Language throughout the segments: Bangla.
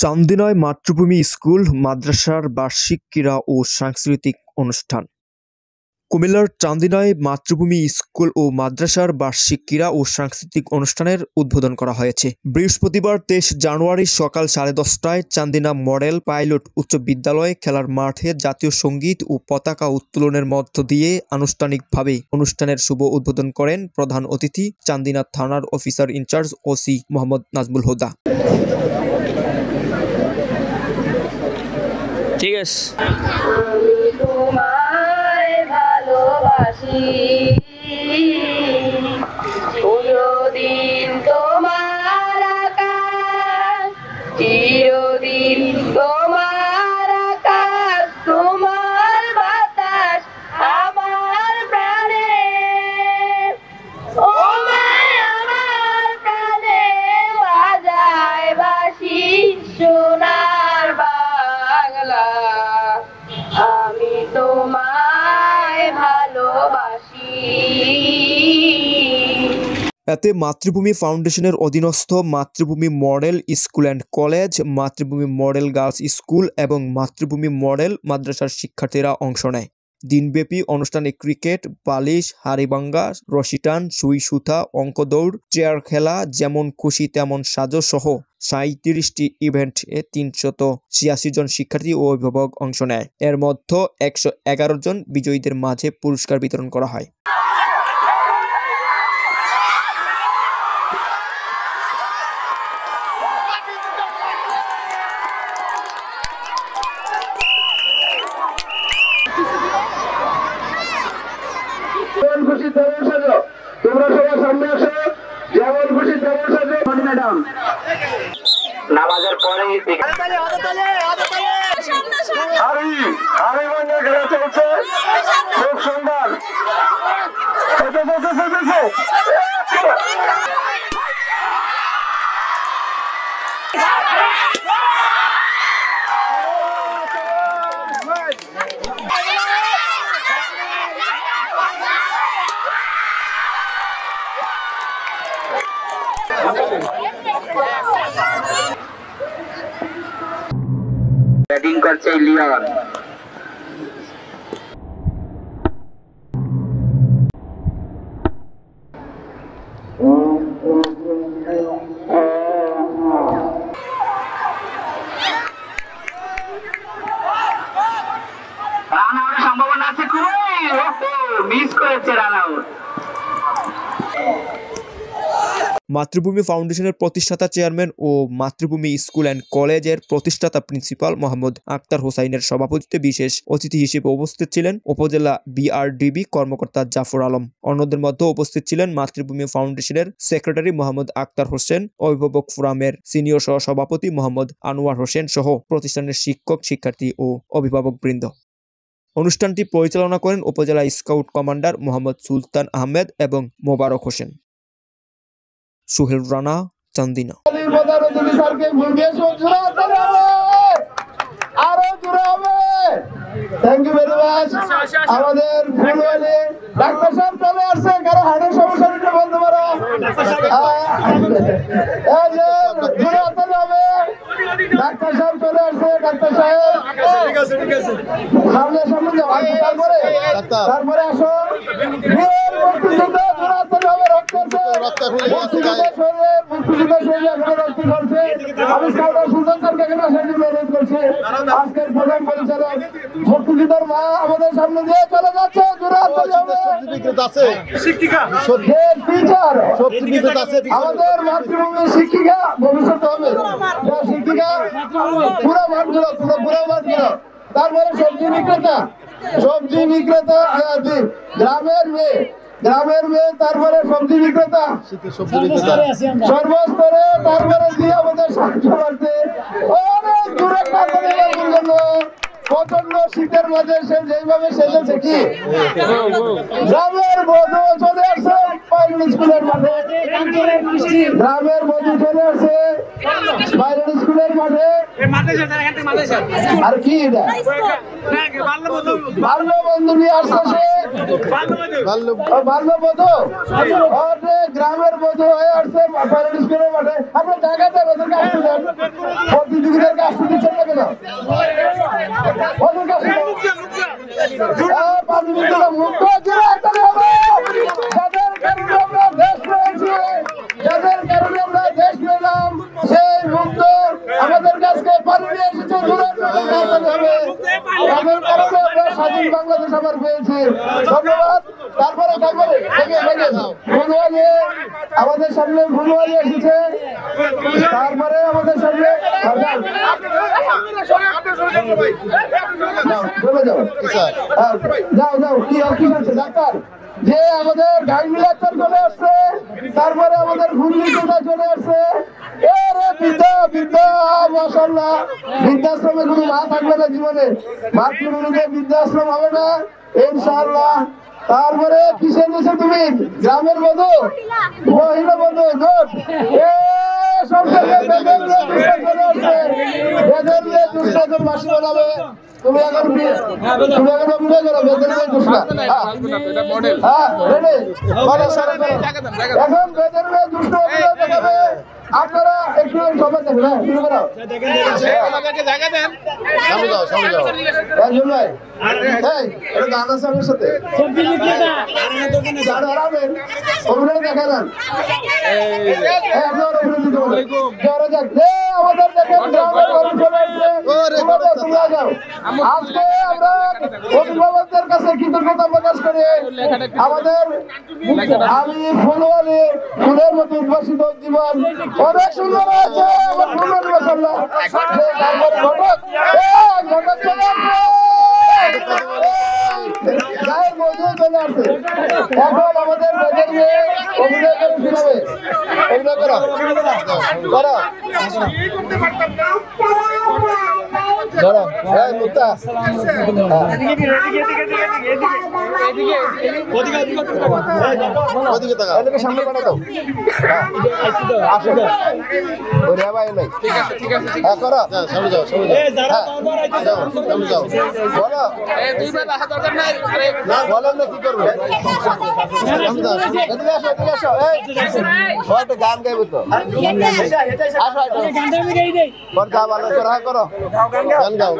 চান্দিনায় মাতৃভূমি স্কুল মাদ্রাসার বার্ষিক ক্রীড়া ও সাংস্কৃতিক অনুষ্ঠান। কুমিল্লার চান্দিনায় মাতৃভূমি স্কুল ও মাদ্রাসার বার্ষিক ক্রীড়া ও সাংস্কৃতিক অনুষ্ঠানের উদ্বোধন করা হয়েছে। বৃহস্পতিবার 23 জানুয়ারি সকাল 10:30টায় চান্দিনা মডেল পাইলট উচ্চ বিদ্যালয়ে খেলার মাঠে জাতীয় সঙ্গীত ও পতাকা উত্তোলনের মধ্য দিয়ে আনুষ্ঠানিকভাবে অনুষ্ঠানের শুভ উদ্বোধন করেন প্রধান অতিথি চান্দিনা থানার officer in charge OC Mohammad Nazmul Huda. ঠিক আছে। চিরদিন তোমার আকাশ, চিরদিন তোমার আকাশ, তোমার বাতাস আমার প্রাণে, ও মায় আমার প্রাণে বাজায় বাঁশি সোনার বাংলা, আমি তোমায় ভালোবাসি। এতে মাতৃভূমি ফাউন্ডেশনের অধীনস্থ মাতৃভূমি মডেল স্কুল অ্যান্ড কলেজ, মাতৃভূমি মডেল গার্লস স্কুল এবং মাতৃভূমি মডেল মাদ্রাসার শিক্ষার্থীরা অংশ নেয়। দিনব্যাপী অনুষ্ঠানে ক্রিকেট, বালিশ, হাড়িভাঙ্গা, রশি টান, সুই সুতা, অঙ্ক দৌড়, চেয়ার খেলা, যেমন খুশি তেমন সাজো সহ 37টি ইভেন্টে 386 জন শিক্ষার্থী ও অভিভাবক অংশ নেয়। এর মধ্যে 111 জন বিজয়ীদের মাঝে পুরস্কার বিতরণ করা হয়। খুশি তেমন সাজো, তোমরা সবাই সামনে আসো, যেমন খুশি তেমন সাজো। ম্যাডাম নামাজের পরে হাড়িভাঙ্গা খেলা চলছে, খুব সুন্দর। ব্যাটিং করছে লিওন। রান আউটের সম্ভাবনা আছে, খুবই মিস করেছে রান আউট। মাতৃভূমি ফাউন্ডেশনের প্রতিষ্ঠাতা চেয়ারম্যান ও মাতৃভূমি স্কুল অ্যান্ড কলেজের প্রতিষ্ঠাতা প্রিন্সিপাল মোহাম্মদ আক্তার হোসাইনের সভাপতিত্বে বিশেষ অতিথি হিসেবে উপস্থিত ছিলেন উপজেলা বিআরডিবি কর্মকর্তা জাফর আলম। অন্যদের মধ্যে উপস্থিত ছিলেন মাতৃভূমি ফাউন্ডেশনের সেক্রেটারি মোহাম্মদ আক্তার হোসেন, অভিভাবক ফোরামের সিনিয়র সহ সভাপতি মোহাম্মদ আনোয়ার হোসেন সহ প্রতিষ্ঠানের শিক্ষক, শিক্ষার্থী ও অভিভাবক বৃন্দ। অনুষ্ঠানটি পরিচালনা করেন উপজেলা স্কাউট কমান্ডার মোহাম্মদ সুলতান আহমেদ এবং Mobarak Hossain. Suhel Rana, Chandina. Thank you very much. আমাদের ডাক্তার সাহেব চলে আসছে, কারো হার্টের সমস্যা নিতে বলতে পারো। ডাক্তার সাহেব চলে আসছে, ডাক্তার সাহেব সামনে সামনে তারপরে আসো। আজকের প্রধান পরিচালক মুক্তিযোদ্ধার মা আমাদের সামনে দিয়ে চলে যাচ্ছে। আমাদের মাতৃভূমির শিক্ষিকা ভবিষ্যতে হবে, শিক্ষিকা পুরো মাঠ দিল, পুরো মাঠ দিল। তারপরে সবজি বিক্রেতা গ্রামের মেয়ে, তারপরে সবজি বিক্রেতা সর্বস্তরে, তারপরে দিয়ে আমাদের স্বাস্থ্য অনেক দূরে জন্য প্রচন্ড শীতের মাঝে সে যেইভাবে সেজেছে, কি গ্রামের বধূ চলে আসছে পাইলট স্কুলের মাঠে, গ্রামের বধূ চলে আসছে পাইলট স্কুলের মাঠে। আর কি এটা বাল্যবন্ধু নিয়ে আসছে, সে বাল্যবধূ গ্রামের বধূ হয়ে আসছে পাইলট স্কুলের মাঠে। আপনার জায়গাটা প্রতিযোগিতার পানি নিয়ে এসেছে জোরের হাততালি হবে। এদের কারণে আমরা স্বাধীন বাংলাদেশ আবার পেয়েছি। ধন্যবাদ। তারপরে ফুলওয়ালি আমাদের সামনে ফুলওয়ালি এসেছে। তারপরে আমাদের সামনে যাও যাও কি হচ্ছে ডাক্তার যে আমাদের গাইনি ডাক্তার চলে আসছে। তারপরে আমাদের ভুলটা চলে আসছে। মাশাআল্লাহ বৃদ্ধাশ্রমে কোনো মা থাকবে না জীবনে, মাতৃভূমিতে বৃদ্ধাশ্রম হবে না ইনশাআল্লাহ। তারপরে কিসের দেশে তুমি গ্রামের বধূ মহিলা বধূ গুড সব মাসি বানাবে। তুমি এখন অভিনয় করো বেদের মেয়ে দুষ্টা। হ্যাঁ এখন বেদের মেয়ে দুষ্ট অভিনয় দেখাবে। আপনারা একটু সবাই দেখবেন শুরু করো। গান আছে আমার সাথে অভিনয় দেখা যান। আমাদের দেখেন আজকে আমরা অভিভাবকদের কাছে কৃতজ্ঞতা প্রকাশ করি। আমাদের আমি ফুলওয়ালি ফুলের মতো উদ্ভাসিত জীবন অনেক সুন্দর আছে। আমার ফুলের মাশাআল্লাহ ঘটক চলে আসছে। গায়ের মজুর চলে আসছে। এখন আমাদের মেয়েদের মেয়ে অভিনয় করে শোনাবে। অভিনয় করো করো ধরো হ্যাঁ মুক্তা ওদিকে সামনে পাঠা দাও। আসো ওরে ভাই নাই ঠিক আছে হ্যাঁ করো সামনে যাও সামনে যাও বলো দুই বার আসা দরকার নাই। না বলেন না কি করবে এদিকে আসো এই একটা গান গাইবো তো আসো গানটা আমি গাই দেই বড় ভালো করো গান গাও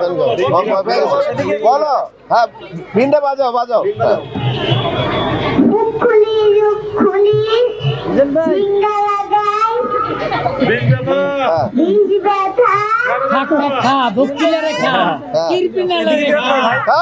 বলো হ্যাঁ ভিন্ডা বাজাও খা ভক্তি রে খা কিরপিনা রে খা।